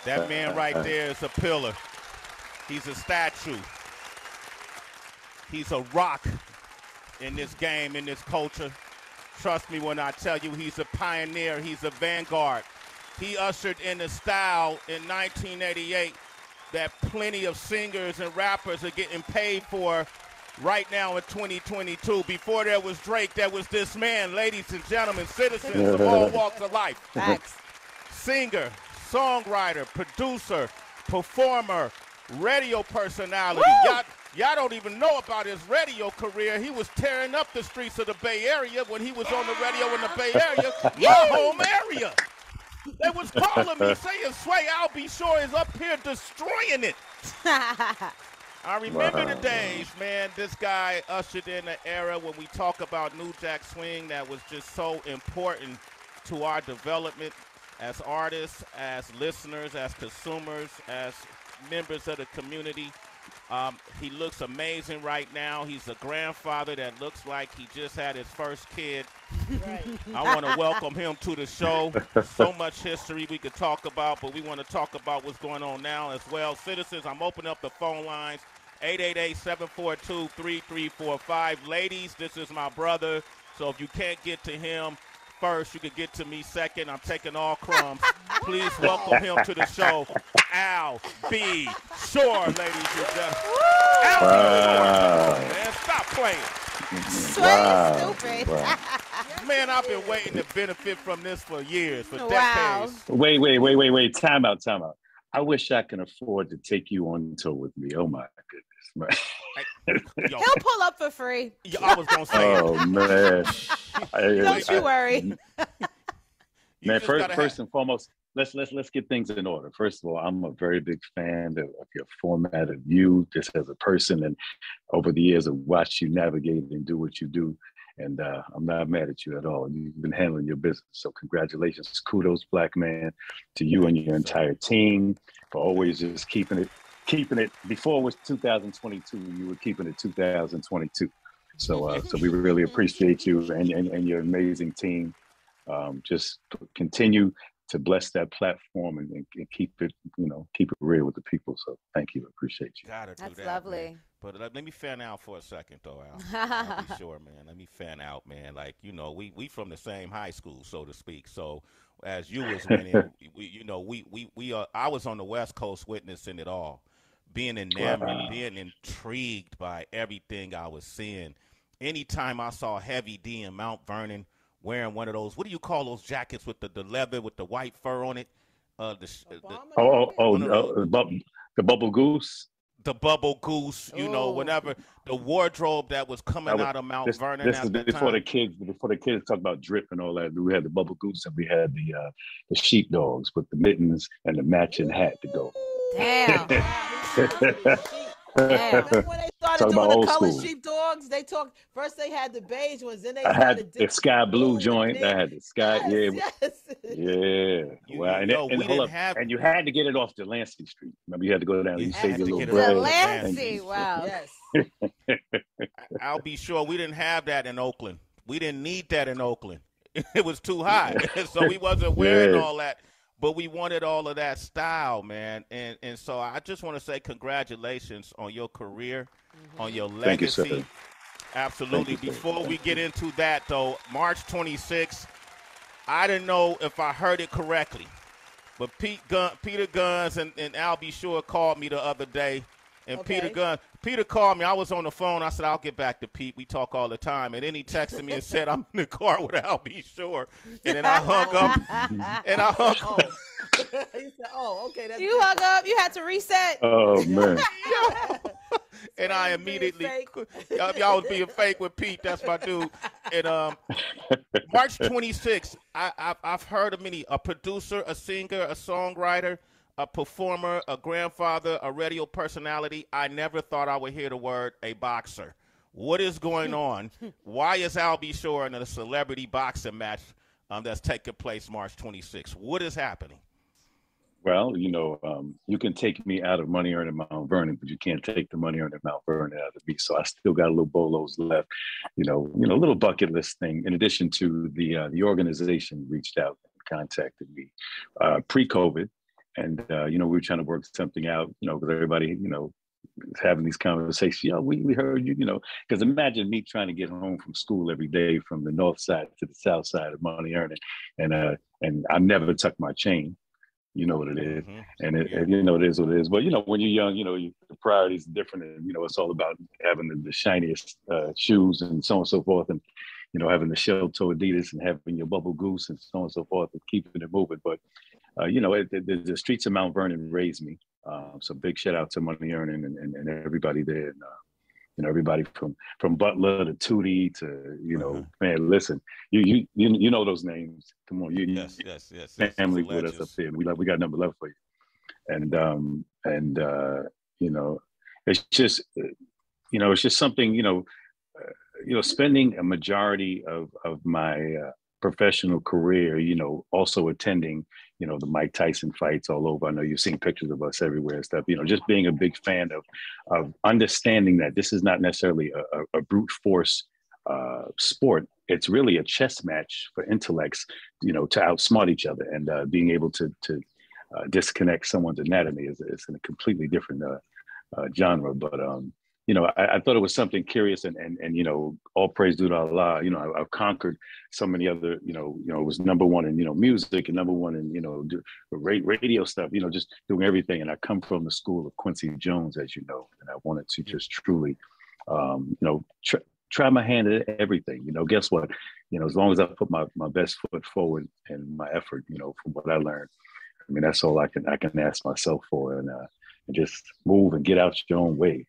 That man right there is a pillar. He's a statue. He's a rock in this game, in this culture. Trust me when I tell you he's a pioneer. He's a vanguard. He ushered in a style in 1988 that plenty of singers and rappers are getting paid for right now in 2022. Before there was Drake, there was this man, ladies and gentlemen, citizens of all walks of life. Facts. Singer, songwriter, producer, performer, radio personality. Y'all don't even know about his radio career. He was tearing up the streets of the Bay Area when he was on the radio in the Bay Area, my home area. They was calling me saying, Sway, I'll be sure is up here destroying it. I remember the days, man. This guy ushered in an era when we talk about New Jack Swing that was just so important to our development as artists, as listeners, as consumers, as members of the community. He looks amazing right now. He's a grandfather that looks like he just had his first kid. Right. I want to welcome him to the show. So much history we could talk about, but we want to talk about what's going on now as well. Citizens, I'm opening up the phone lines, 888-742-3345. Ladies, this is my brother, so if you can't get to him first, you can get to me second. I'm taking all crumbs. Please welcome him to the show, Al B. Shore, ladies and gentlemen. Al B. Shore, man, stop playing. Sway is stupid. Man, I've been waiting to benefit from this for years, for decades. Wait. Time out. I wish I can afford to take you on tour with me. Oh, my goodness. Yo, He'll pull up for free. I was going to say Oh, man. Don't you worry. Man, first and foremost, let's get things in order. First of all, I'm a very big fan of your format, of you just as a person, and over the years I've watched you navigate and do what you do, and I'm not mad at you at all. You've been handling your business, so congratulations, kudos, Black man, to you and your entire team for always just keeping it. Before it was 2022, you were keeping it 2022. So we really appreciate you and your amazing team. Just continue to bless that platform and keep it real with the people. So thank you. Appreciate you. Gotta do That's that, lovely. Man. But let me fan out for a second, though, Al. I'll be sure, man. Let me fan out, man. Like, we from the same high school, so to speak. So as you was winning, I was on the West Coast witnessing it all, being enamored, being intrigued by everything I was seeing. Anytime I saw Heavy D in Mount Vernon wearing one of those, what do you call those jackets with the leather with the white fur on it? The Bubble Goose. The Bubble Goose, whenever the wardrobe that was coming out of Mount Vernon. This is before the kids talk about drip and all that. We had the Bubble Goose and we had the sheepdogs with the mittens and the matching hat to go. Damn. Remember when they started Talk doing about the old colored school. sheepdogs? First they had the beige ones, then they I started had the sky blue joint. I had the sky, Yes. And you had to get it off Delancey Street. Remember, you had to go down. You save your little bread. Delancey, wow. Yes. I'll be sure we didn't have that in Oakland. We didn't need that in Oakland. It was too high, so we wasn't wearing all that. But we wanted all of that style, man. And so I just want to say congratulations on your career, on your legacy. Thank you, sir. Absolutely. Thank you, sir. Before we get into that, though, March 26th, I didn't know if I heard it correctly, but Peter Gunz and Al B. Shore called me the other day. And Peter called me. I was on the phone. I said, I'll get back to Pete. We talk all the time. And then he texted me and said, I'm in the car with Al B. Shore. And then I hung up. He said, okay. That's You hung up. You had to reset. Oh, man. And I immediately, y'all was being fake with Pete. That's my dude. And March 26th, I've heard of a producer, a singer, a songwriter, a performer, a grandfather, a radio personality. I never thought I would hear the word a boxer. What is going on? Why is Al B. Shore in a celebrity boxing match that's taking place March 26th? What is happening? Well, you can take me out of money earned in Mount Vernon, but you can't take the money earned in Mount Vernon out of me. So I still got a little bolos left, a little bucket list thing. In addition to the organization reached out and contacted me pre-COVID And, you know, we were trying to work something out, you know, with everybody, you know, having these conversations. You know, we heard you, you know, because imagine me trying to get home from school every day from the north side to the south side of money earning. And I never tuck my chain. You know what it is. And you know, it is what it is. But, you know, when you're young, you know, the priorities are different. And, you know, it's all about having the shiniest shoes and so on and so forth. And, you know, having the shell-toe Adidas and having your bubble goose and so on and so forth and keeping it moving. But, you know, the streets of Mount Vernon raised me. So big shout out to Money Earning and everybody there. And, you know, everybody from Butler to Tootie to, you know, man, listen, you know those names. Come on, yes. Family with us up there. We got number 11 for you. And you know, it's just, you know, it's just something, you know, spending a majority of my professional career, you know, also attending, you know, the Mike Tyson fights all over. I know you've seen pictures of us everywhere and stuff, you know, just being a big fan of understanding that this is not necessarily a brute force sport. It's really a chess match for intellects, you know, to outsmart each other, and being able to disconnect someone's anatomy is in a completely different genre. But, you know, I thought it was something curious, and you know, all praise due to Allah. You know, I've conquered so many other, you know, it was number one in, you know, music and number one in, you know, radio stuff, you know, just doing everything. And I come from the school of Quincy Jones, as you know, and I wanted to just truly, you know, try my hand at everything. You know, guess what? You know, as long as I put my best foot forward and my effort, you know, from what I learned, I mean, that's all I can ask myself for, and just move and get out your own way.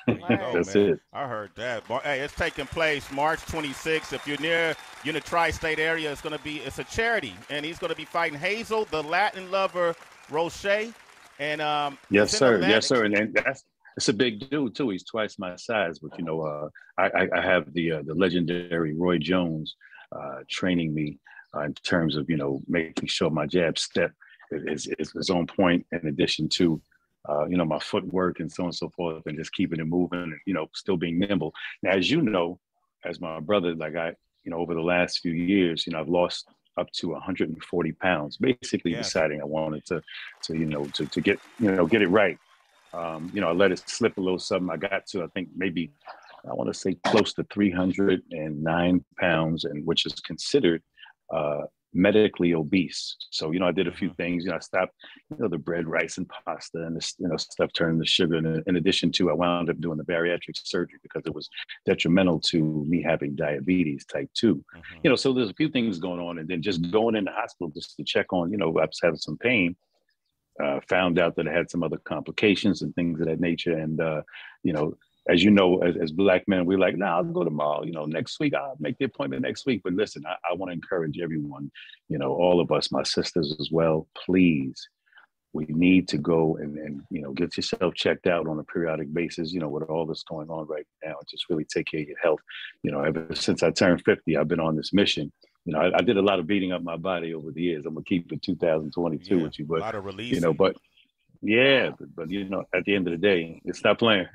That's it. I heard that. Hey, it's taking place March 26th. If you're near in the tri-state area, it's a charity, and he's going to be fighting Hazel, the Latin lover, Roche, and yes, sir, and it's a big dude too. He's twice my size, but you know, I have the legendary Roy Jones training me in terms of, you know, making sure my jab step is on point, in addition to you know, my footwork and so on and so forth, and just keeping it moving and, you know, still being nimble. Now, as you know, as my brother, like you know, over the last few years, you know, I've lost up to 140 pounds, basically deciding I wanted to you know, to get, you know, get it right. You know, I let it slip a little something. I got to, I think maybe, I want to say close to 309 pounds, and which is considered medically obese. So, you know, I did a few things. You know, I stopped, you know, the bread, rice, and pasta, and this, you know, stuff turned to sugar. And in addition to, I wound up doing the bariatric surgery because it was detrimental to me having diabetes type 2. You know, so there's a few things going on, and then just going in the hospital just to check on, you know, I was having some pain. Found out that I had some other complications and things of that nature. And, you know, as you know, as Black men, we're like, nah, I'll go tomorrow, you know, next week, I'll make the appointment next week. But listen, I want to encourage everyone, you know, all of us, my sisters as well, please, we need to go and you know, get yourself checked out on a periodic basis, you know, with all this going on right now, just really take care of your health. You know, ever since I turned 50, I've been on this mission. You know, I did a lot of beating up my body over the years. I'm going to keep it 2022 with you, but, a lot of releasing. You know, but you know, at the end of the day, it's not playing.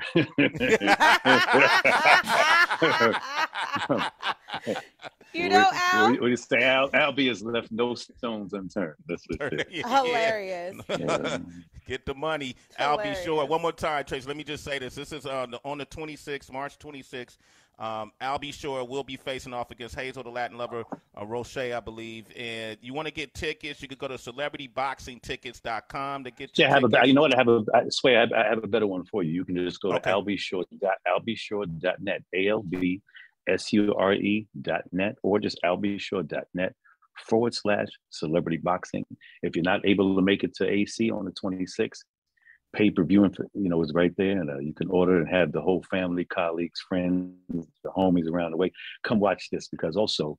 You know, Al? What do you say? Alba has left no stones unturned. That's it. Hilarious. Get the money. I'll be sure. One more time, Trace. Let me just say this. This is on the 26th, March 26th. I'll be sure we'll be facing off against Hazel, the Latin lover, Roche, I believe. And you want to get tickets, you could go to celebrityboxingtickets.com to get your tickets. You know what? I have a better one for you. You can just go to albishore.net, ALBSURE.net, or just albishore.net/celebrity boxing. If you're not able to make it to AC on the 26th, pay-per-view, you know, is right there, and you can order and have the whole family, colleagues, friends, the homies around the way come watch this, because also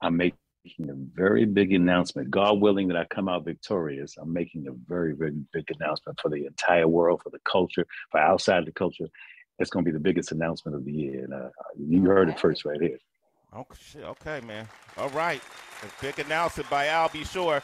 I'm making a very big announcement. God willing that I come out victorious, I'm making a very, very big announcement for the entire world, for the culture, for outside the culture. It's going to be the biggest announcement of the year, and you heard it first right here. Oh, shit. Okay, man. All right. A big announcement by Al. Be sure.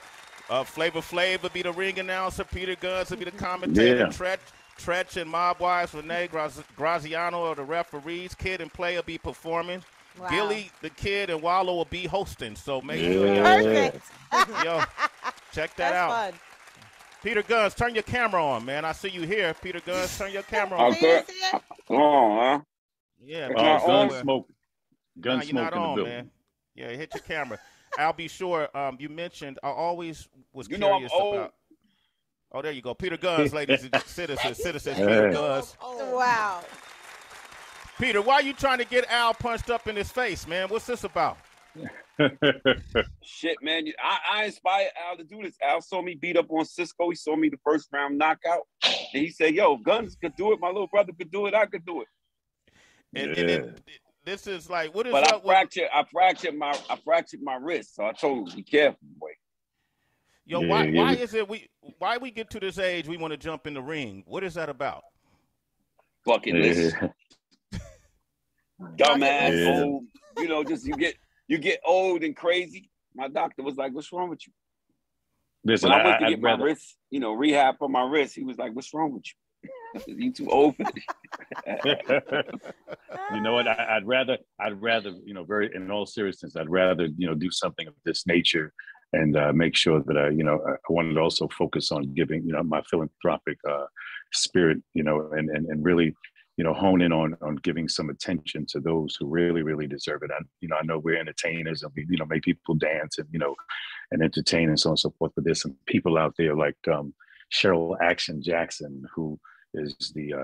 Flavor Flav will be the ring announcer. Peter Gunz will be the commentator. Trach and Mob Wives, Renee Graziano are the referees. Kid and Play will be performing. Wow. Gillie, the Kid, and Wallo will be hosting. So make sure Perfect. Yo, check that out. Fun. Peter Gunz, turn your camera on, man. I see you here. Peter Gunz, turn your camera on. Okay. Come on, huh? Yeah, gun smoke. Gun smoke not in the on, building. man. Yeah, hit your camera. I'll be sure. You mentioned, I always was You know I'm curious old. about. Oh, there you go. Peter Gunz, ladies and citizens. Peter Gunz. Wow. Peter, why are you trying to get Al punched up in his face, man? What's this about? Shit, man. I inspired Al to do this. Al saw me beat up on Cisco. He saw me the first round knockout. And he said, yo, Gunz could do it. My little brother could do it. I could do it. And this is like, what is but up I fractured my wrist. So I told him, be careful, boy. Yo, why is it why we get to this age we want to jump in the ring? What is that about? Fucking this dumbass old, you know, just you get old and crazy. My doctor was like, what's wrong with you? Listen, when I went to get my wrist, you know, rehab for my wrist, he was like, what's wrong with you? You too old for this. You know what? I'd rather, you know, very in all seriousness, I'd rather, you know, do something of this nature and make sure that I wanted to also focus on giving, you know, my philanthropic spirit, you know, and really, you know, hone in on giving some attention to those who really, really deserve it. I know we're entertainers and we, you know, make people dance and, you know, and entertain and so on and so forth. But there's some people out there like Cheryl Action Jackson, who is the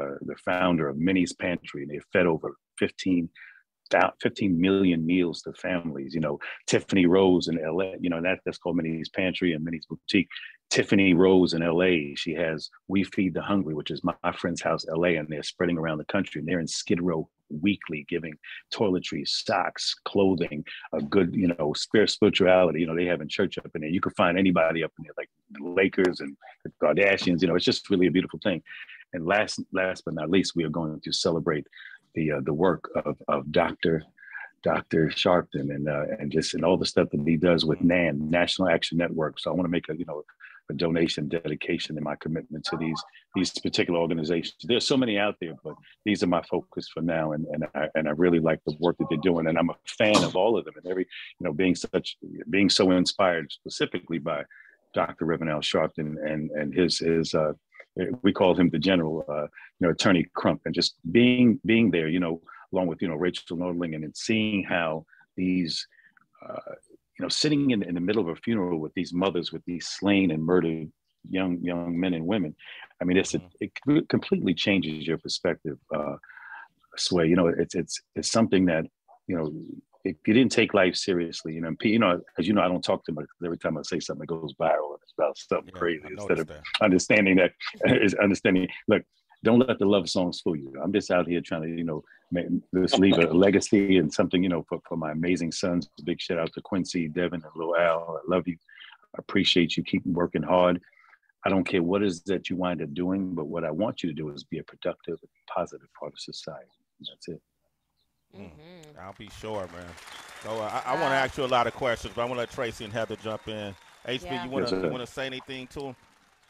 founder of Minnie's Pantry, and they fed over 15 million meals to families. You know, Tiffany Rose in LA, you know, that's called Minnie's Pantry and Minnie's Boutique. Tiffany Rose in LA, she has We Feed the Hungry, which is my friend's house, LA, and they're spreading around the country. And they're in Skid Row weekly, giving toiletries, socks, clothing, a good, you know, spirituality. You know, they have in church up in there. You can find anybody up in there, like the Lakers and the Kardashians. You know, it's just really a beautiful thing. And last but not least, we are going to celebrate the work of Dr. Sharpton and all the stuff that he does with NAN, National Action Network. So I want to make a donation, dedication, and my commitment to these particular organizations. There's so many out there, but these are my focus for now, and I really like the work that they're doing, and I'm a fan of all of them, and being so inspired specifically by Dr. Reverend Al Sharpton and his we call him the General, Attorney Crump, and just being there, you know, along with, you know, Rachel Nordling, and seeing how these, sitting in the middle of a funeral with these mothers, with these slain and murdered young men and women. I mean, it completely changes your perspective, Sway. You know, it's something that, you know, if you didn't take life seriously, as you know, I don't talk too much because every time I say something, it goes viral and it's about something crazy instead of understanding. Look, don't let the love songs fool you. I'm just out here trying to, just leave a legacy and something, for my amazing sons. Big shout out to Quincy, Devin, and Lil Al. I love you. I appreciate you. Keep working hard. I don't care what it is that you wind up doing, but what I want you to do is be a productive and positive part of society. That's it. Mm-hmm. I'll be sure, man. So I want to ask you a lot of questions, but I want to let Tracy and Heather jump in. HB, you want to say anything to them?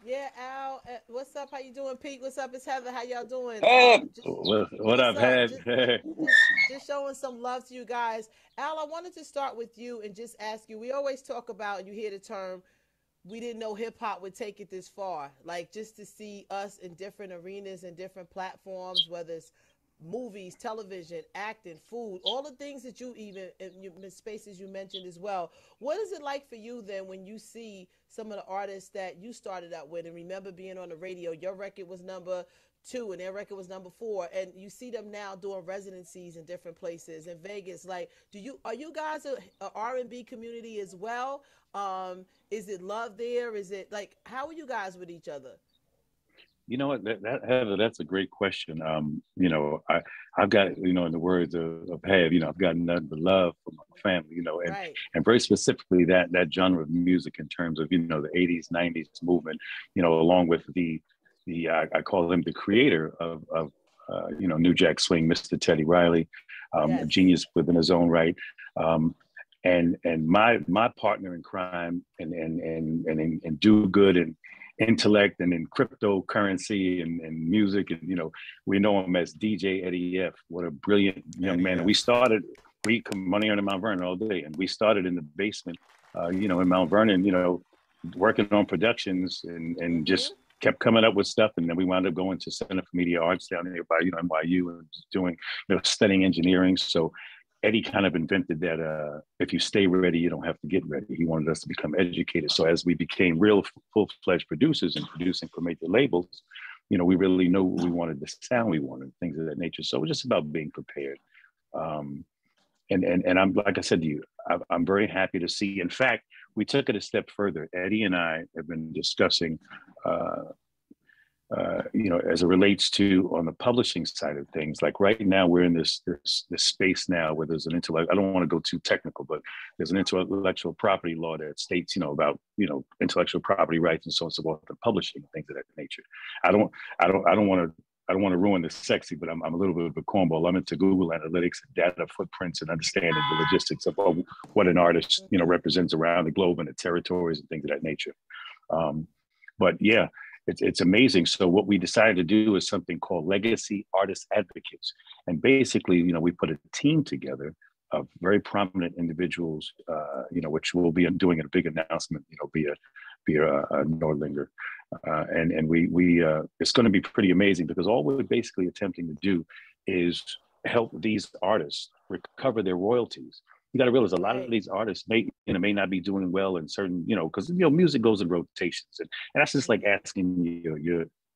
Yeah, Al, what's up? How you doing, Pete? What's up? It's Heather. How y'all doing? What up, Head? Just showing some love to you guys. Al, I wanted to start with you and just ask you, we always talk about, and you hear the term, we didn't know hip hop would take it this far. Like, just to see us in different arenas and different platforms, whether it's movies, television, acting, food, all the things that you even in spaces you mentioned as well. What is it like for you then when you see some of the artists that you started out with and remember being on the radio? Your record was number 2 and their record was number 4, and you see them now doing residencies in different places in Vegas. Like, are you guys a R&B community as well? Is it love there? Is it like, how are you guys with each other? You know what, Heather, that's a great question. I've got, in the words of Hev, I've got nothing but love for my family, and very specifically that genre of music in terms of, the 80s, 90s movement, along with I call him the creator of New Jack Swing, Mr. Teddy Riley, a genius within his own right. And my partner in crime and do good and intellect and in cryptocurrency and music, and we know him as DJ Eddie F. What a brilliant young man. And we come money on Mount Vernon all day, and we started in the basement, in Mount Vernon, working on productions and just kept coming up with stuff. And then we wound up going to Center for Media Arts down there by, NYU, and doing, studying engineering. So Eddie kind of invented that if you stay ready, you don't have to get ready. He wanted us to become educated. So as we became real full-fledged producers and producing for major labels, we really knew what we wanted, the sound we wanted, things of that nature. So it was just about being prepared. And I'm, like I said to you, I'm very happy to see. In fact, we took it a step further. Eddie and I have been discussing, as it relates to on the publishing side of things. Like right now, we're in this space now where there's an I don't want to go too technical, but there's an intellectual property law that states, about intellectual property rights and so on and so forth, and publishing and things of that nature. I don't want to ruin the sexy, but I'm a little bit of a cornball. I'm into Google Analytics, data footprints, and understanding the logistics of what an artist, represents around the globe and the territories and things of that nature. But yeah, it's amazing. So what we decided to do is something called Legacy Artist Advocates. And basically, we put a team together of very prominent individuals, which we'll be doing a big announcement, via Nordlinger. And we it's going to be pretty amazing, because all we're basically attempting to do is help these artists recover their royalties. You got to realize a lot of these artists may not be doing well in certain, because music goes in rotations, and that's just like asking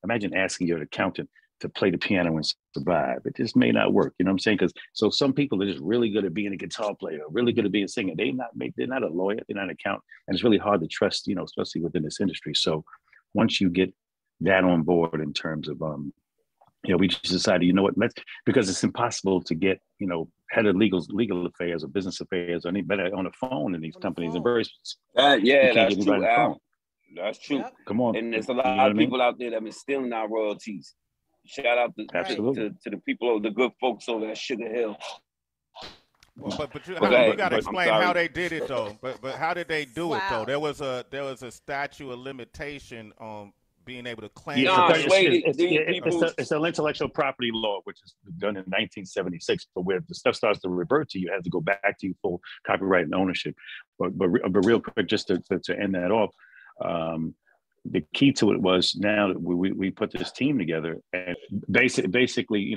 imagine asking your accountant to play the piano and survive. It just may not work. You know what I'm saying? Because so some people are just really good at being a guitar player, really good at being a singer. They're not a lawyer, they're not an accountant, and it's really hard to trust, especially within this industry. So once you get that on board in terms of we just decided, because it's impossible to get, head of legal affairs or business affairs or any better on the phone in these companies. And very that's true, Al. That's true. Yep. Come on. And there's a lot of people out there that have been stealing our royalties. Shout out to the people, the good folks over at Sugar Hill. But you got to explain how they did it though. But how did they do it though? There was a statute of limitation on being able to claim. It's an intellectual property law, which is done in 1976. But where the stuff starts to revert to you, has to go back to you full copyright and ownership. But real quick, just to end that off, the key to it was now that we put this team together, and basically,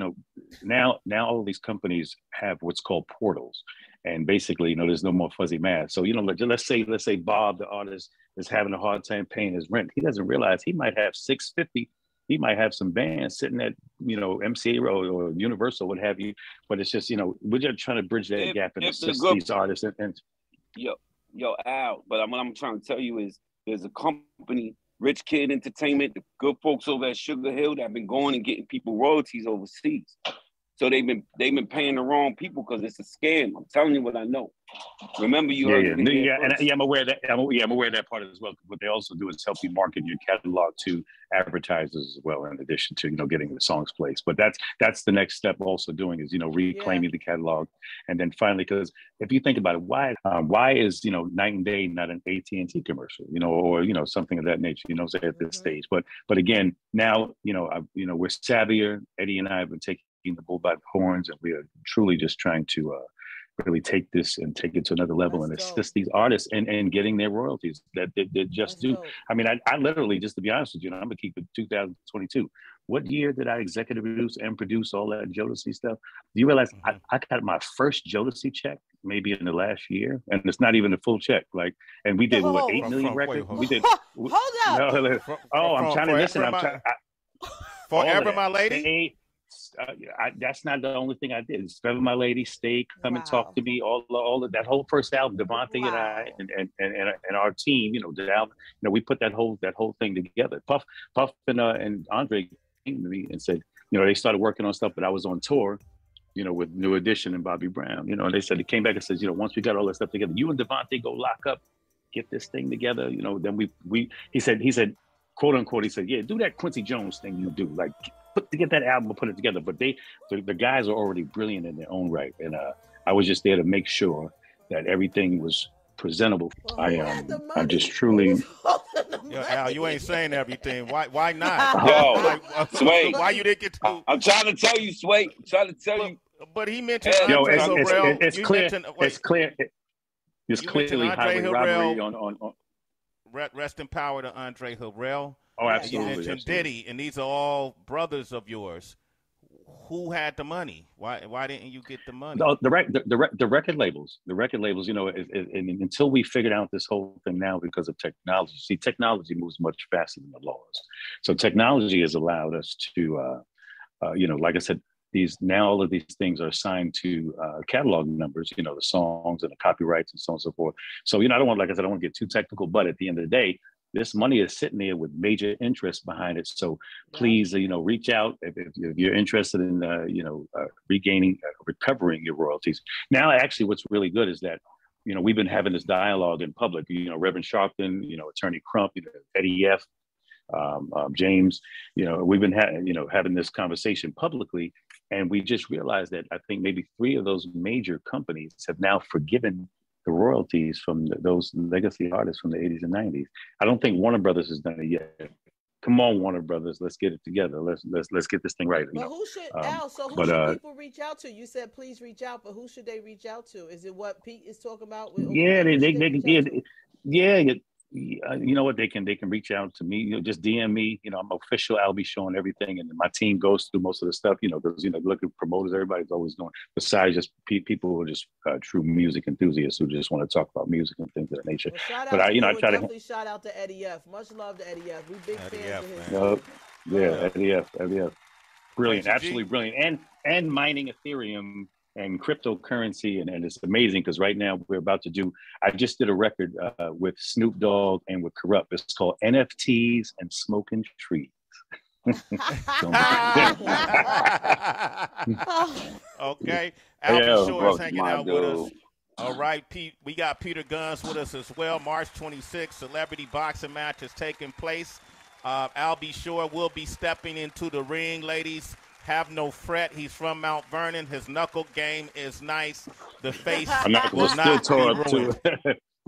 now all these companies have what's called portals, and basically, there's no more fuzzy math. So, let's say Bob, the artist, is having a hard time paying his rent. He doesn't realize he might have $650. He might have some bands sitting at, MCA or Universal, what have you. But it's just, we're just trying to bridge that gap and assist these artists. Yo, Al, but what I'm trying to tell you is there's a company, Rich Kid Entertainment, the good folks over at Sugar Hill, that have been going and getting people royalties overseas. So they've been paying the wrong people because it's a scam. I'm telling you what I know. Remember, you heard I'm aware of that. I'm aware of that part as well. What they also do is help you market your catalog to advertisers as well, in addition to getting the songs placed. But that's the next step. Also doing is reclaiming the catalog, and then finally, because if you think about it, why is Night and Day not an AT&T commercial, or something of that nature, say at this stage. But again, now we're savvier. Eddie and I have been taking the bull by the horns, and we are truly just trying to really take this and take it to another level and assist these artists and getting their royalties that they just do. Dope. I mean, I literally, just to be honest with you, I'm gonna keep it 2022. What year did I executive produce and produce all that Jodeci stuff? Do you realize I got my first Jodeci check maybe in the last year, and it's not even a full check. And we did 8 million records. We did. Hold up. I'm trying to listen. Forever, My Lady. That's not the only thing I did. It's Forever My Lady, Stay, Come and Talk to Me, all of that whole first album, Devontae and I and our team, the album, we put that whole thing together. Puff and Andre came to me and said, they started working on stuff, but I was on tour, with New Edition and Bobby Brown, and they said, they came back and said, once we got all that stuff together, you and Devontae go lock up, get this thing together, then he said, quote unquote, he said, yeah, do that Quincy Jones thing you do, get that album and put it together. But the guys are already brilliant in their own right. And I was just there to make sure that everything was presentable. I'm just truly. Al, you ain't saying everything. Why not? Yo, Sway. Why you didn't get to? I'm trying to tell you, Sway. I'm trying to tell you. But he mentioned Andre Harrell. It's clear. It's clearly highway robbery on. rest in power to Andre Harrell. Oh, absolutely. You mentioned absolutely. Diddy, and these are all brothers of yours. Who had the money? Why didn't you get the money? No, the record labels, you know, and until we figured out this whole thing now because of technology. See, technology moves much faster than the laws. So technology has allowed us to, you know, like I said, all of these things are assigned to catalog numbers, you know, the songs and the copyrights and so on and so forth. So, you know, I don't want to get too technical, but at the end of the day, this money is sitting there with major interest behind it. So please, you know, reach out if you're interested in, you know, recovering your royalties. Now, actually, what's really good is that, you know, we've been having this dialogue in public, you know, Reverend Sharpton, you know, Attorney Crump, you know, Eddie F., James, you know, we've been having this conversation publicly. And we just realized that I think maybe 3 of those major companies have now forgiven the royalties from those legacy artists from the 80s and 90s. I don't think Warner Brothers has done it yet. Come on, Warner Brothers, let's get it together. Let's get this thing right. But who should should people reach out to? You said please reach out, but who should they reach out to? Is it what Pete is talking about? Yeah, you know what, they can reach out to me, you know, just DM me, you know, I'm official, I'll be showing everything, and my team goes through most of the stuff, you know, because, you know, look at promoters, everybody's always doing, besides just people who are just true music enthusiasts who just want to talk about music and things of that nature. Well, but I try definitely shout out to Eddie F. Much love to Eddie F. We big fans of his. Eddie F. Brilliant, absolutely brilliant, and mining Ethereum and cryptocurrency, and it's amazing because right now I just did a record with Snoop Dogg and with Corrupt. It's called NFTs and Smoking Trees. Okay, Alba Shore is hanging out with us. All right, Pete, we got Peter Gunz with us as well. March 26th, celebrity boxing match is taking place. Alba Shore will be stepping into the ring, ladies. Have no fret. He's from Mount Vernon. His knuckle game is nice. The face will not be ruined.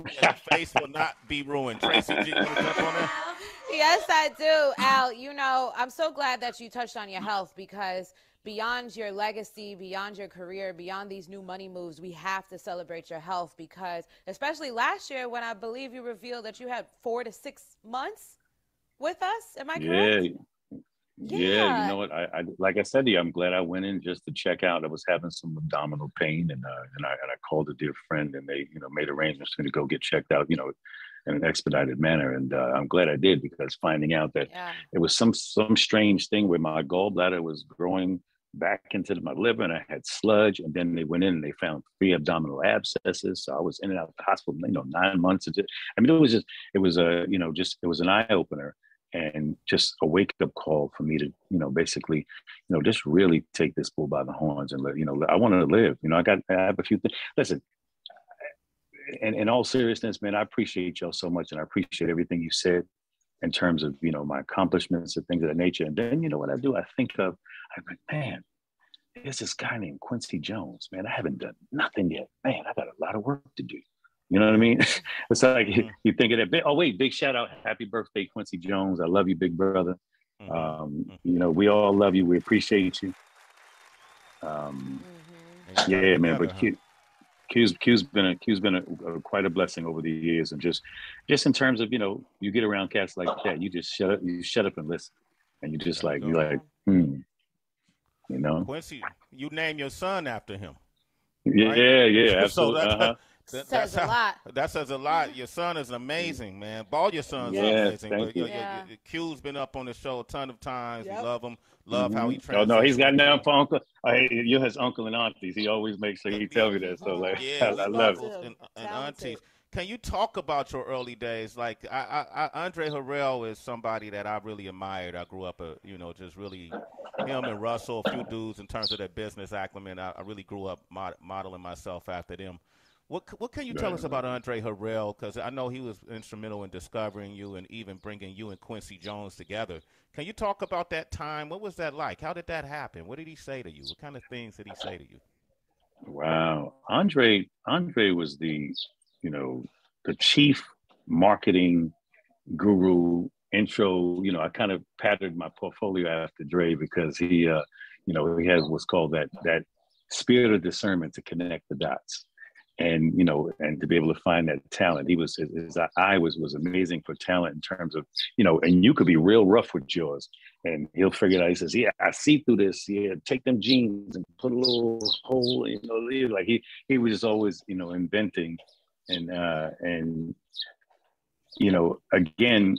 The face will not be ruined. Tracy, you want to jump on that? Yes, I do. Al, you know, I'm so glad that you touched on your health, because beyond your legacy, beyond your career, beyond these new money moves, we have to celebrate your health, because especially last year when I believe you revealed that you had 4 to 6 months with us. Am I correct? Yeah, you know what? I like I said to you, I'm glad I went in just to check out. I was having some abdominal pain, and I called a dear friend, and they, you know, made arrangements for me to go get checked out, you know, in an expedited manner. And I'm glad I did, because finding out that it was some strange thing where my gallbladder was growing back into my liver, and I had sludge, and then they went in and they found 3 abdominal abscesses. So I was in and out of the hospital, you know, 9 months. I mean, it was an eye opener. And just a wake-up call for me to, you know, basically, you know, just really take this bull by the horns and let, you know, I want to live. You know, I have a few things. Listen, and in all seriousness, man, I appreciate y'all so much, and I appreciate everything you said in terms of, you know, my accomplishments and things of that nature. And then, you know what I do? I'm like, man, there's this guy named Quincy Jones. Man, I haven't done nothing yet. Man, I got a lot of work to do. You know what I mean? It's like you think of that. Oh, wait, big shout out. Happy birthday, Quincy Jones. I love you, big brother. You know, we all love you. We appreciate you. Yeah, man. But Q's been quite a blessing over the years. And just in terms of, you know, you get around cats like that, you just shut up and listen. And you just you know? Quincy, you name your son after him. Right? Yeah, absolutely. That says a lot. Your son is amazing, man. All your sons are amazing. Thank you. Q's been up on the show a ton of times. We love him. Love how he transitions. Oh, no, he's got nothing for uncle. You're his uncle and aunties. He always makes sure he tells me that. So, like, I love it. And aunties. Can you talk about your early days? Like, Andre Harrell is somebody that I really admired. I grew up, you know, just really him and Russell, a few dudes in terms of their business acumen. I really grew up modeling myself after them. What can you tell us about Andre Harrell? Because I know he was instrumental in discovering you and even bringing you and Quincy Jones together. Can you talk about that time? What was that like? How did that happen? What did he say to you? What kind of things did he say to you? Wow. Andre was the chief marketing guru intro. You know, I kind of patterned my portfolio after Dre because he has what's called that spirit of discernment to connect the dots. and you know, and to be able to find that talent, his eye was amazing for talent in terms of, you know, and you could be real rough with yours, and he'll figure it out. He says, "Yeah, I see through this. Yeah, take them jeans and put a little hole." You know, like he was just always, you know, inventing, and you know, again,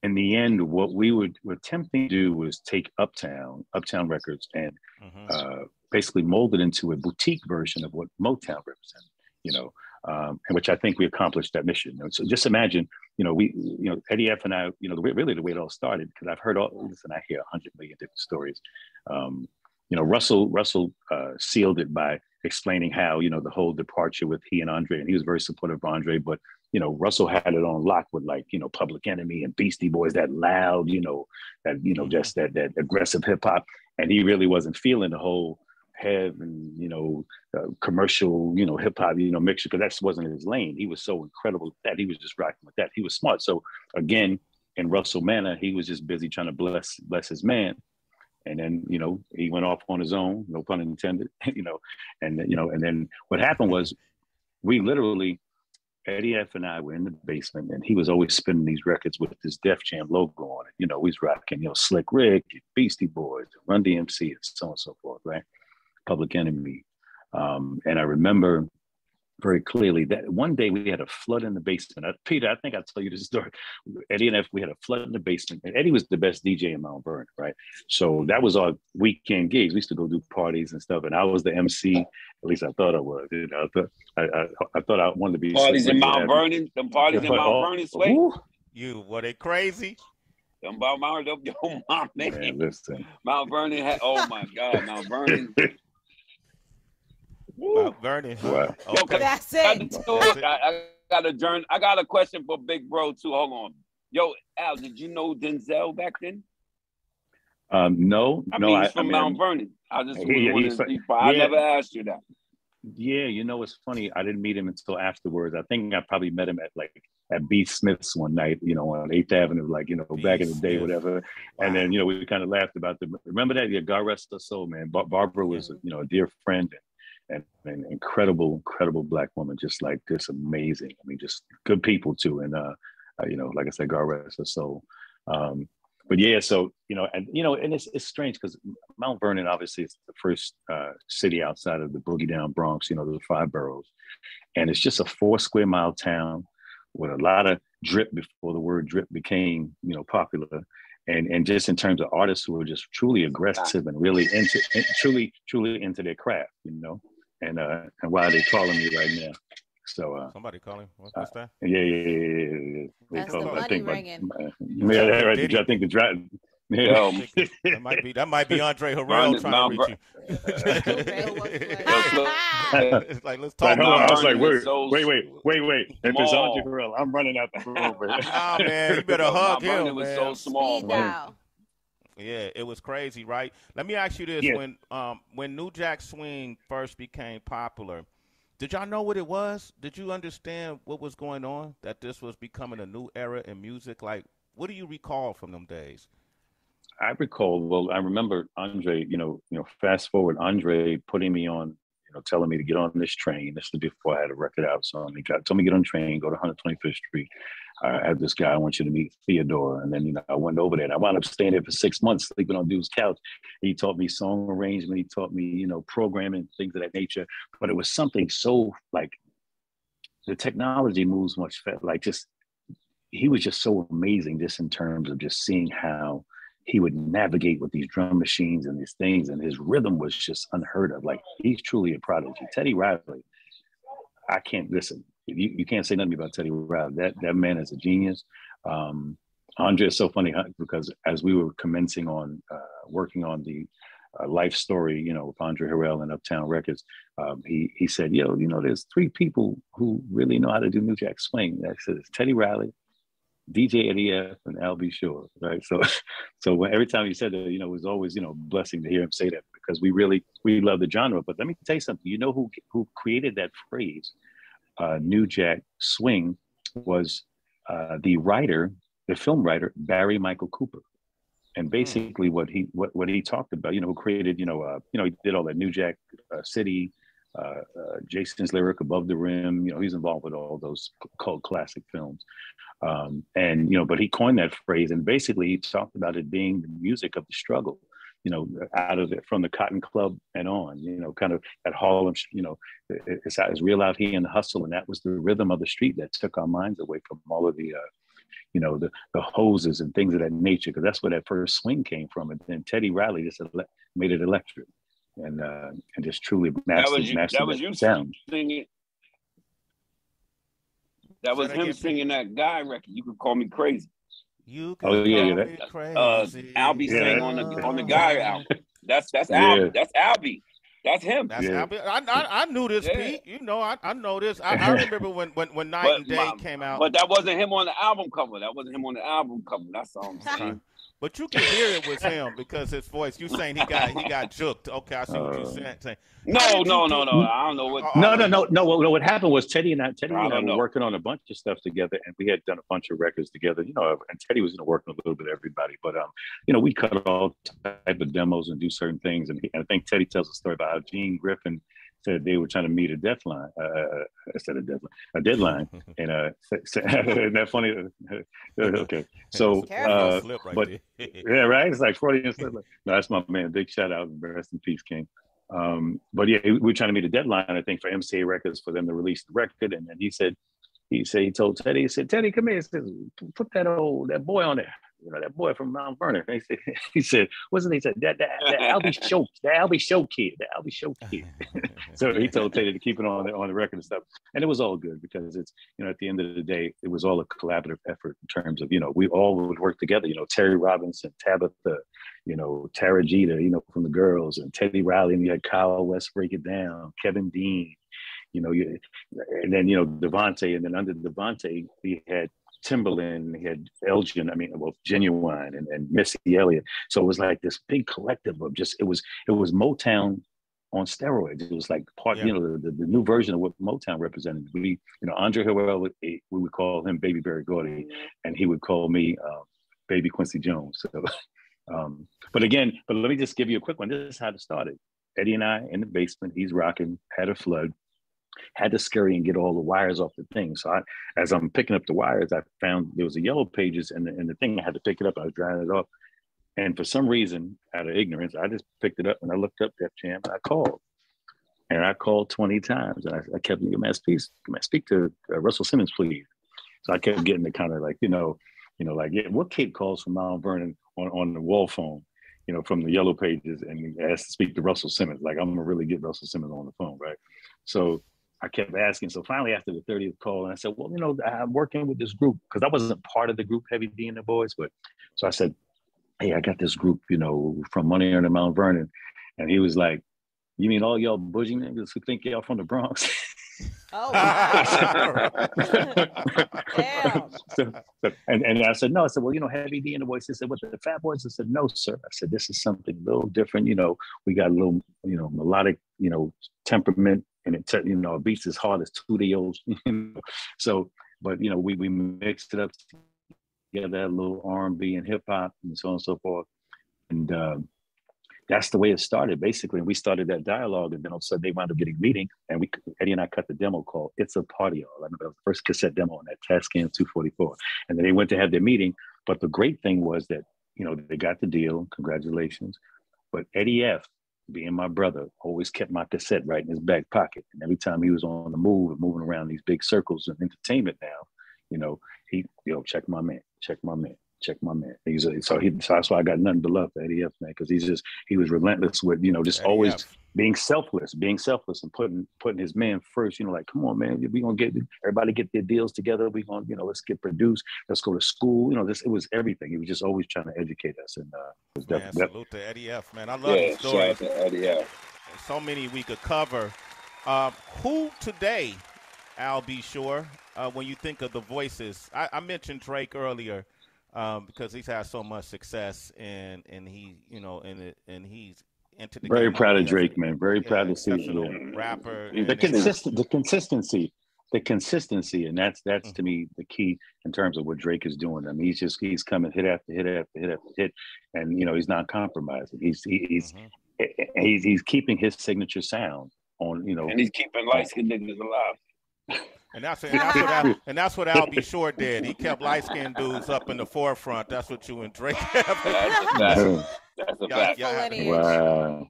in the end, what we were attempting to do was take Uptown Records, and basically mold it into a boutique version of what Motown represented, you know, and which I think we accomplished that mission. So just imagine, you know, Eddie F and I, you know, really the way it all started, because I've heard I hear 100 million different stories. You know, Russell sealed it by explaining how, you know, the whole departure with he and Andre, and he was very supportive of Andre, but, you know, Russell had it on lock with, like, you know, Public Enemy and Beastie Boys, that loud, you know, just that aggressive hip hop. And he really wasn't feeling the whole head and, you know, commercial, you know, hip hop, you know, mixture, because that wasn't his lane. He was so incredible that he was just rocking with that. He was smart. So again, in Russell manner, he was just busy trying to bless his man. And then, you know, he went off on his own, no pun intended, you know, and then what happened was we literally, Eddie F and I were in the basement, and he was always spinning these records with this Def Jam logo on it. You know, he's rocking, you know, Slick Rick, Beastie Boys, Run DMC, and so on and so forth, right? Public Enemy. And I remember very clearly that one day we had a flood in the basement. Peter, I think I'll tell you this story. Eddie and F, we had a flood in the basement, and Eddie was the best DJ in Mount Vernon, right? So that was our weekend gigs. We used to go do parties and stuff, and I was the MC. At least I thought I was. You know, I thought I wanted to be parties in Mount Vernon. Them parties in Mount Vernon, Sway. Were they crazy? Them Mount Vernon, yo, my man. Listen. Mount Vernon had. Oh my God, Mount Vernon. Mount Vernon. Wow. Okay. That's it. I got a question for Big Bro too. Hold on. Yo, Al, did you know Denzel back then? No. He's from Mount Vernon. I just I never asked you that. Yeah, you know, it's funny. I didn't meet him until afterwards. I think I probably met him at B. Smith's one night, you know, on 8th Avenue, like, you know, back in the day, whatever. Wow. And then, you know, we kind of laughed about remember that? Yeah, God rest her soul, man. Barbara was, you know, a dear friend and an incredible Black woman, just like this, amazing. I mean, just good people too. And, you know, like I said, God rest her soul. But yeah, so, you know, and it's strange because Mount Vernon, obviously, is the first city outside of the boogie down Bronx, you know, the 5 boroughs. And it's just a 4 square mile town with a lot of drip before the word drip became, you know, popular. And just in terms of artists who are just truly aggressive and really truly into their craft, you know. And why are they calling me right now? So somebody calling. What's that? Yeah. That's the money ringing. Yeah, right. Did you think the drive? Yeah. that might be Andre Harrell trying to reach you. It's like, let's talk. I was like, wait. If it's Andre Harrell, I'm running out the room. Nah, man, you better hug him. It was so small, man. Yeah, it was crazy, right? Let me ask you this: when New Jack Swing first became popular, did y'all know what it was? Did you understand what was going on? That this was becoming a new era in music? Like, what do you recall from them days? I remember Andre, you know, fast forward, Andre putting me on, you know, telling me to get on this train. This was before I had a record out. So he told me to get on the train, go to 125th Street. I had this guy, I want you to meet Theodore. And then, you know, I went over there and I wound up staying there for 6 months, sleeping on dude's couch. He taught me song arrangement. He taught me, you know, programming, things of that nature. But it was something so, like, the technology moves much faster. Like, just, he was just so amazing just in terms of just seeing how he would navigate with these drum machines and these things. And his rhythm was just unheard of. Like, he's truly a prodigy. Teddy Riley, I can't listen. You can't say nothing about Teddy Riley. That man is a genius. Andre is so funny because as we were commencing on working on the life story, you know, with Andre Harrell and Uptown Records, he said, yo, you know, there's 3 people who really know how to do New Jack Swing. I said, it's Teddy Riley, DJ Eddie F, and Al B. Shore, right? So every time he said that, you know, it was always, you know, a blessing to hear him say that because we love the genre. But let me tell you something. You know who created that phrase? New Jack Swing was the film writer Barry Michael Cooper, and basically what he talked about, you know, who created, he did all that New Jack City, Jason's lyric Above the Rim. You know, he's involved with all those cult classic films. And, you know, but he coined that phrase, and basically he talked about it being the music of the struggle, you know, out of it from the Cotton Club and on, you know, kind of at Harlem, you know, it's real out here in the hustle. And that was the rhythm of the street that took our minds away from all of the, you know, the hoses and things of that nature, because that's where that first swing came from. And then Teddy Riley just made it electric and just truly mastered that sound. Singing. That was him singing that guy record. You Could Call Me Crazy. You can call me crazy. Albie sang on the Guy album. That's Albie. That's Albie. That's him. That's Albie. I knew this, Pete. You know, I know this. I remember when Night and Day came out. But that wasn't him on the album cover. That's all I'm saying. But you can hear it was him because his voice. You saying he got juked? Okay, I see what you're saying. No. I don't know what. No. What happened was Teddy and I were working on a bunch of stuff together, and we had done a bunch of records together. You know, and Teddy was working a little bit of everybody, but you know, we cut all type of demos and do certain things. And I think Teddy tells a story about how Gene Griffin said they were trying to meet a deadline. A deadline. And isn't that funny? Okay, so but yeah, right. It's like 40 and stuff. No, that's my man. Big shout out, rest in peace, King. But yeah, we were trying to meet a deadline, I think, for MCA Records for them to release the record. And then he told Teddy, he said, Teddy, come here. He said, put that boy on there. You know, that boy from Mount Vernon. He said, wasn't he said that Albie Show kid. So he told Teddy to keep it on the record and stuff. And it was all good because it's, you know, at the end of the day, it was all a collaborative effort in terms of, you know, we all would work together, you know, Terry Robinson, Tabitha, you know, Tara Jeter, you know, from the girls, and Teddy Riley, and you had Kyle West Break It Down, Kevin Dean, you know, and then, you know, Devontae, and then under Devontae, we had Timberland, he had Elgin, Genuine and Missy Elliott. So it was like this big collective of just, it was Motown on steroids. It was like you know, the new version of what Motown represented. We, you know, Andre Harrell, we would call him Baby Berry Gordy, and he would call me Baby Quincy Jones. So, but let me just give you a quick one. This is how it started. Eddie and I in the basement, he's rocking, had a flood. Had to scurry and get all the wires off the thing. So as I'm picking up the wires, I found there was a yellow pages and the thing. I had to pick it up. I was drying it off. And for some reason, out of ignorance, I just picked it up and I looked up Def Jam and I called. And I called 20 times. And I kept, can I speak to Russell Simmons, please? So I kept getting the kind of like, like, yeah, what kid calls from Mount Vernon on the wall phone, you know, from the yellow pages and asked to speak to Russell Simmons? Like, I'm going to really get Russell Simmons on the phone, right? So I kept asking. So finally, after the 30th call, and I said, well, you know, I'm working with this group because I wasn't part of the group, Heavy D and the Boys. But so I said, hey, I got this group, you know, from Money Earned in Mount Vernon. And he was like, you mean all y'all bougie niggas who think y'all from the Bronx? Oh, wow. Damn. And I said, no. I said, well, you know, Heavy D and the Boys. He said, what, the Fat Boys? I said, no, sir. I said, this is something a little different. You know, we got a little, you know, melodic, you know, temperament. And it, you know, it beats as hard as 2-day-olds. So, but, you know, we mixed it up together, a little R&B and hip hop and so on and so forth. And that's the way it started, basically. And we started that dialogue, and then all of a sudden they wound up getting a meeting, and Eddie and I cut the demo called It's a Party All. I remember that was the first cassette demo on that Tascam 244. And then they went to have their meeting. But the great thing was that, you know, they got the deal, congratulations. But Eddie F., being my brother, always kept my cassette right in his back pocket. And every time he was on the move and moving around these big circles of entertainment now, you know, check my man. So that's why I got nothing but love for Eddie F, man, because he was relentless with, you know, just Eddie always F. being selfless and putting his man first, you know, like, come on, man, we gonna everybody get their deals together. We gonna, you know, let's get produced, let's go to school. You know, it was everything. He was just always trying to educate us. And salute to Eddie F, man. I love the story. Shout out to Eddie F. So many we could cover. Who today, Al, be sure, when you think of the voices, I mentioned Drake earlier. Because he's had so much success and he, you know, and he's into the very proud of Drake, man. Very proud to see the rapper. The consistency, and that's to me the key in terms of what Drake is doing. I mean, he's coming hit after hit after hit after hit, and you know he's not compromising. He's keeping his signature sound on, you know. And he's keeping light-skinned niggas alive. And that's what Al B. Shore did. He kept light-skinned dudes up in the forefront. That's what you and Drake have. That's a fact. Wow.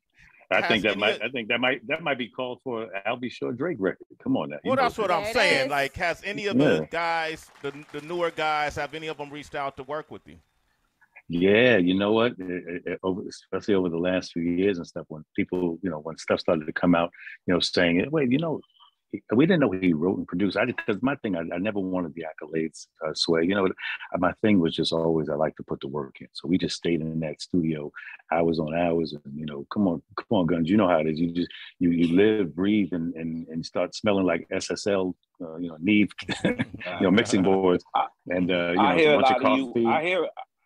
I think that might be called for an Al B. Shore Drake record. Come on now. Well, that's what I'm saying. Like, has any of the guys, the newer guys, have any of them reached out to work with you? Yeah, you know what? Especially over the last few years and stuff, when people, you know, when stuff started to come out, you know, saying, wait, you know, we didn't know he wrote and produced. Because my thing, I never wanted the accolades, Sway. You know, my thing was just always I like to put the work in. So we just stayed in that studio hours on hours, and you know, come on, Gunz. You know how it is. You just you live, breathe, and start smelling like SSL, you know, Neve, you know, mixing boards, and you know, a bunch of coffee.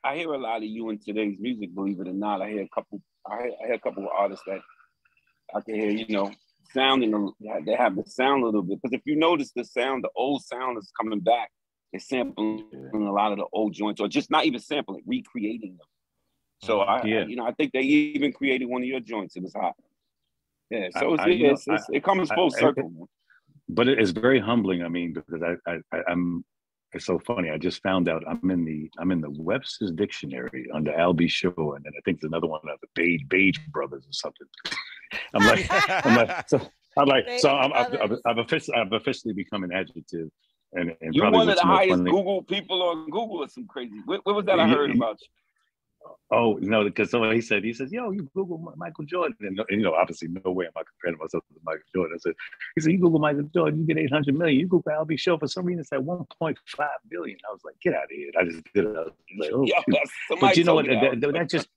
I hear a lot of you in today's music. Believe it or not, I hear a couple of artists that I can hear. You know, sounding, they have the sound a little bit. Because if you notice the sound, the old sound is coming back. They're sampling a lot of the old joints, or just not even sampling, recreating them. So you know, I think they even created one of your joints. It was hot. Yeah. So it comes full circle. But it's very humbling. I mean, because I'm. It's so funny. I just found out I'm in the Webster's Dictionary under Al B. Shore, and then I think there's another one of the Beige Brothers or something. I've officially become an adjective, and you're one of the highest Google people on Google or some crazy. What was that I heard about you? Oh no, because somebody says, yo, you Google Michael Jordan, and you know, obviously, no way am I comparing myself to Michael Jordan. He said, you Google Michael Jordan, you get 800 million. You Google Al B. Shore, for some reason it's at 1.5 billion. I was like, get out of here! I just did it. I was like, oh, but you know what? That just.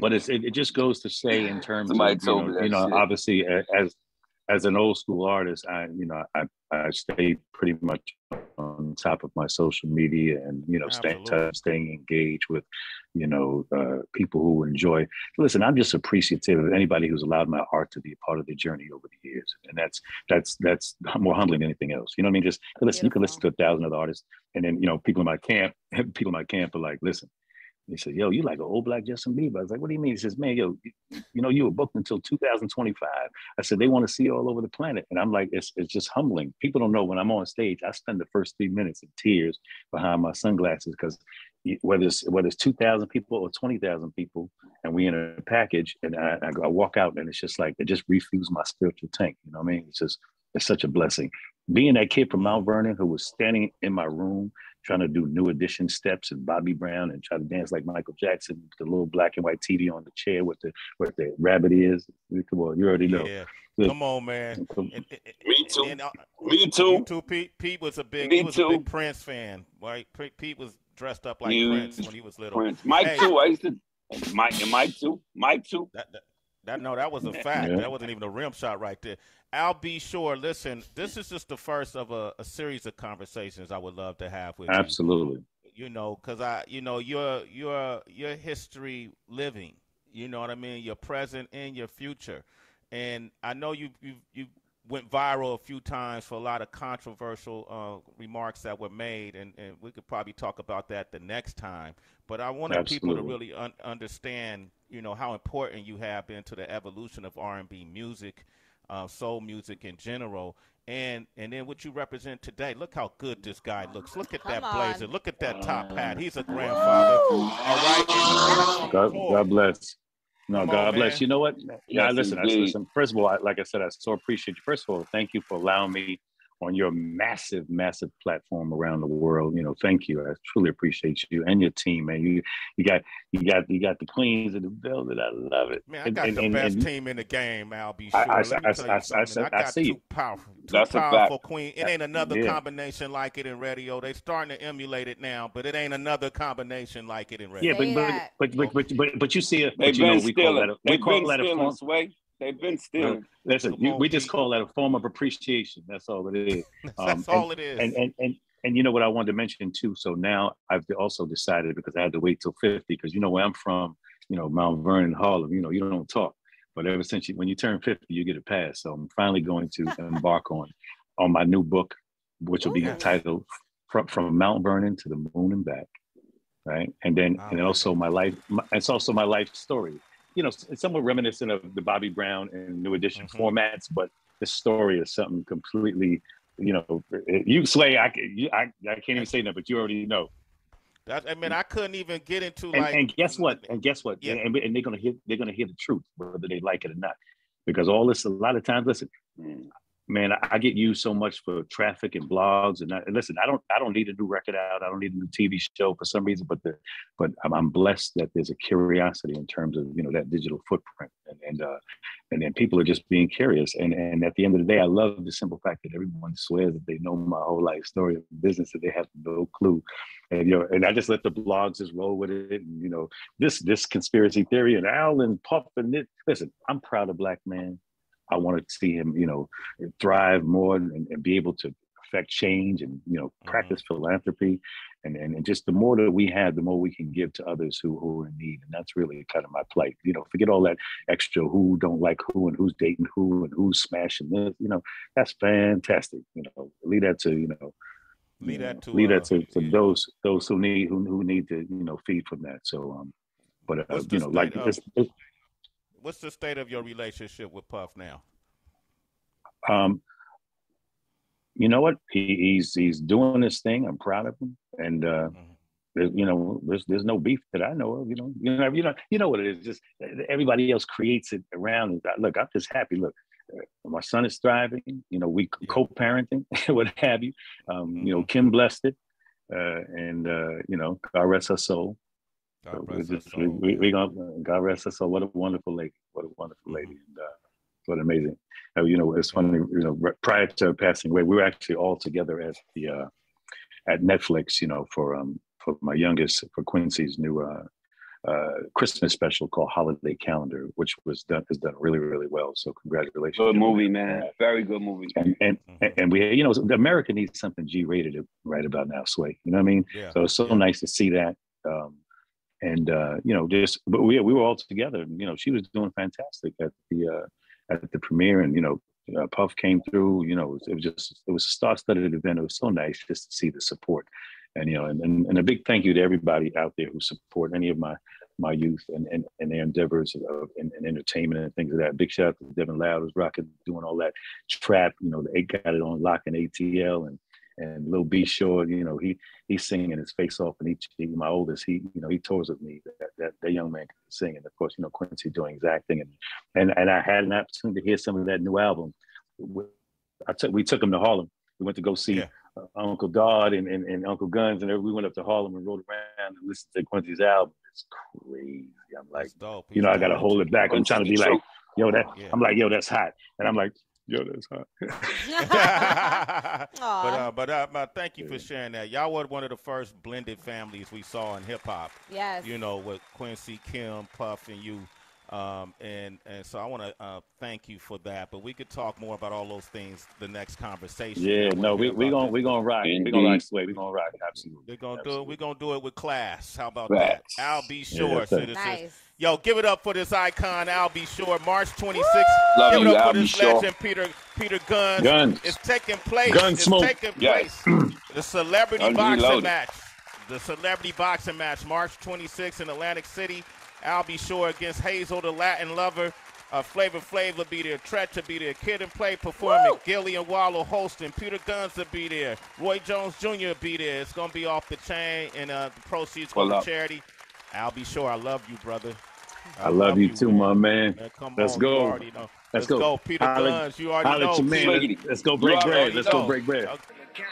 But it just goes to say in terms of you know obviously as an old school artist, I stay pretty much on top of my social media and, you know, staying engaged with, you know, people who enjoy. Listen, I'm just appreciative of anybody who's allowed my art to be a part of their journey over the years. And that's more humbling than anything else. You know what I mean? Just listen, you can listen to 1,000 other artists, and then, you know, people in my camp are like, listen. He said, yo, you like an old black Justin Bieber. I was like, what do you mean? He says, man, yo, you know, you were booked until 2025. I said, they want to see you all over the planet. And I'm like, it's just humbling. People don't know when I'm on stage, I spend the first 3 minutes in tears behind my sunglasses, because whether it's 2,000 people or 20,000 people, and we in a package, and I walk out, and it's just like, it just refuels my spiritual tank. You know what I mean? It's such a blessing. Being that kid from Mount Vernon who was standing in my room trying to do New Edition steps and Bobby Brown and try to dance like Michael Jackson with the little black and white TV on the chair with the rabbit ears. Come on, you already know. Yeah. Come on, man. Me too. Me too. Pete was a big Prince fan, right? Pete was dressed up like Prince when he was little. Prince. Mike too. I used to. Mike too. That was a fact. Yeah. That wasn't even a rim shot right there. Al B. Shore, listen, this is just the first of a series of conversations I would love to have with you. Absolutely. You know, because your history living. You know what I mean? Your present and your future. And I know you went viral a few times for a lot of controversial remarks that were made, and we could probably talk about that the next time. But I wanted people to really understand, you know, how important you have been to the evolution of R&B music, soul music in general, and then what you represent today. Look how good this guy looks. Look at that blazer. Look at that top hat. He's a grandfather. All right. God bless. No, God bless. Man. You know what? Yeah, Yes, listen. First of all, like I said, I so appreciate you. First of all, thank you for allowing me on your massive platform around the world. You know, thank you. I truly appreciate you and your team, man. You got the queens in the building. I love it. Man, I got the best team in the game, Al B. Shore. I got see two powerful queen. It ain't another combination like it in radio. They starting to emulate it now, but it ain't another combination like it in radio. Yeah, but you see it. They've been stealing. We call that a form. Sway. They've been stealing. Listen, we just call that a form of appreciation. That's all it is. That's all it is. And you know what I wanted to mention too. So now I've also decided, because I had to wait till 50, because you know where I'm from, you know, Mount Vernon, Harlem, you know, you don't talk. But ever since when you turn 50, you get a pass. So I'm finally going to embark on my new book, which will be entitled From Mount Vernon to the Moon and Back. Right. And then also my life. It's also my life story. you know, somewhat reminiscent of the Bobby Brown and New Edition formats, but the story is something completely, you know, you Sway, I can't even say that, but you already know. I mean, I couldn't even get into and guess what? Yeah. And they're gonna hear the truth, whether they like it or not, because all this, a lot of times, listen, man, I get used so much for traffic and blogs, and listen, I don't need a new record out, I don't need a new TV show for some reason, but I'm blessed that there's a curiosity in terms of, you know, that digital footprint, and then people are just being curious, and at the end of the day, I love the simple fact that everyone swears that they know my whole life story of business, that they have no clue. And, you know, and I just let the blogs just roll with it. And, you know, this conspiracy theory and Al and Puff and it. Listen, I'm proud of Black man. I want to see him, you know, thrive more and be able to affect change and, you know, practice philanthropy. And just the more that we have, the more we can give to others who are in need. And that's really kind of my plight. You know, forget all that extra who don't like who and who's dating who and who's smashing this. You know, that's fantastic. You know, leave that to, you know, leave that to those who need to, you know, feed from that. So but you know, like what's the state of your relationship with Puff now? You know what, he's doing his thing. I'm proud of him, and you know, there's no beef that I know of. You know what it is. Just everybody else creates it around it. Look, I'm just happy. Look, my son is thriving. You know, we co-parenting, what have you. You know, Kim blessed it, and you know, God rest her soul. We gonna God rest her soul. What a wonderful lady. What a wonderful lady, and what amazing. You know, it's funny. You know, prior to her passing away, we were actually all together at the at Netflix. You know, for my youngest, for Quincy's new Christmas special called Holiday Calendar, which has done really, really well. So congratulations. Good movie, man. Very good movie. And we, you know, the America needs something G-rated right about now, Sway. You know what I mean? Yeah. So it's so nice to see that. You know, but we were all together, and, you know, she was doing fantastic at the premiere, and, you know, Puff came through. You know, it was a star-studded event. It was so nice just to see the support, and, you know, and a big thank you to everybody out there who support any of my youth and their endeavors in entertainment and things like that. Big shout out to Devin Loud, who's rocking, doing all that trap. You know, they got it on lock and ATL, and Lil B Shore, you know, he's singing his face off, and my oldest, you know, he tours with me. That young man can sing, and of course, you know, Quincy doing his acting, and I had an opportunity to hear some of that new album. We took him to Harlem. We went to go see Uncle Dodd and Uncle Gunz, and we went up to Harlem and rode around and listened to Quincy's album. It's crazy. I'm like, you know, I gotta hold it back. I'm trying to be like, yo, I'm like, yo, that's hot, and I'm like, yo, that's hot. but thank you for sharing that. Y'all were one of the first blended families we saw in hip hop. Yes. You know, with Quincy, Kim, Puff, and you. And so I want to thank you for that. But we could talk more about all those things the next conversation. Yeah, no, we're gonna rock. We're gonna rock, Sway. We're gonna rock. Absolutely. We're gonna do it with class. How about that? Al B. Shore. Yeah, nice. Yo, give it up for this icon, Al B. Shore. March 26th. Love give you, it up Al for B. this Shore. legend, Peter Gunz. It's taking place. The celebrity boxing match. The celebrity boxing match, March 26th in Atlantic City. Al B. Shore against Hazel, the Latin lover. Flavor Flav will be there. Trach will be there. Kid and Play performing. Gillie and Wallo hosting. Peter Gunz will be there. Roy Jones Jr. will be there. It's going to be off the chain, and the proceeds go to charity. Al B. Shore, I love you, brother. I love you too, man. My man. Let's go. Let's go. Peter Gunz, you already know. Man. Let's go break bread. Let's go break bread. Okay.